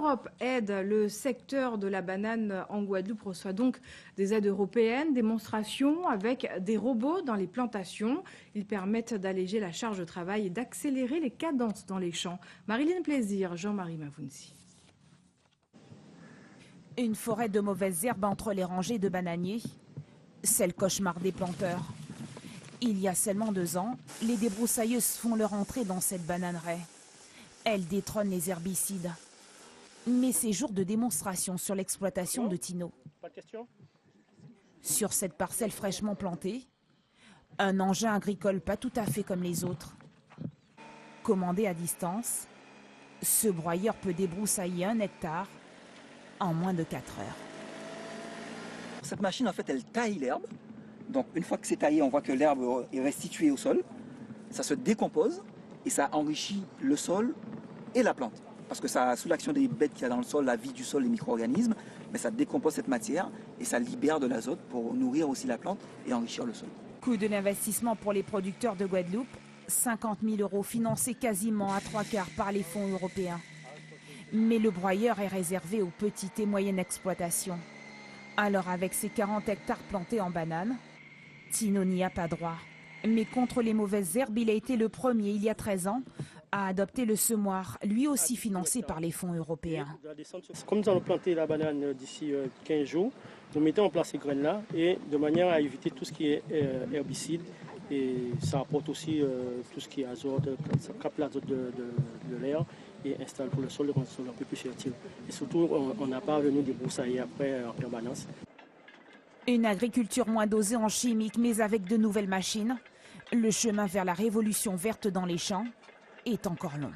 l'Europe aide le secteur de la banane en Guadeloupe reçoit donc des aides européennes, démonstrations avec des robots dans les plantations. Ils permettent d'alléger la charge de travail et d'accélérer les cadences dans les champs. Marilyn Plaisir, Jean-Marie Mavounsi. Une forêt de mauvaises herbes entre les rangées de bananiers, c'est le cauchemar des planteurs. Il y a seulement 2 ans, les débroussailleuses font leur entrée dans cette bananeraie. Elles détrônent les herbicides. Mais c'est jour de démonstration sur l'exploitation de Tino. Sur cette parcelle fraîchement plantée, un engin agricole pas tout à fait comme les autres. Commandé à distance, ce broyeur peut débroussailler 1 hectare en moins de 4 heures. Cette machine, en fait, elle taille l'herbe. Donc, une fois que c'est taillé, on voit que l'herbe est restituée au sol. Ça se décompose et ça enrichit le sol et la plante. Parce que ça, sous l'action des bêtes qu'il y a dans le sol, la vie du sol, les micro-organismes, mais ça décompose cette matière et ça libère de l'azote pour nourrir aussi la plante et enrichir le sol. Coût de l'investissement pour les producteurs de Guadeloupe, 50 000 € financés quasiment à 3/4 par les fonds européens. Mais le broyeur est réservé aux petites et moyennes exploitations. Alors avec ses 40 hectares plantés en bananes, Tino n'y a pas droit. Mais contre les mauvaises herbes, il a été le premier, il y a 13 ans, à adopter le semoir, lui aussi financé par les fonds européens. Comme nous allons planter la banane d'ici 15 jours, nous mettons en place ces graines-là et de manière à éviter tout ce qui est herbicide. Et ça apporte aussi tout ce qui est azote, ça capte l'azote de l'air et installe pour le sol, rend le sol un peu plus fertile. Et surtout, on n'a pas venu débroussailler après en permanence. Une agriculture moins dosée en chimique, mais avec de nouvelles machines. Le chemin vers la révolution verte dans les champs est encore long.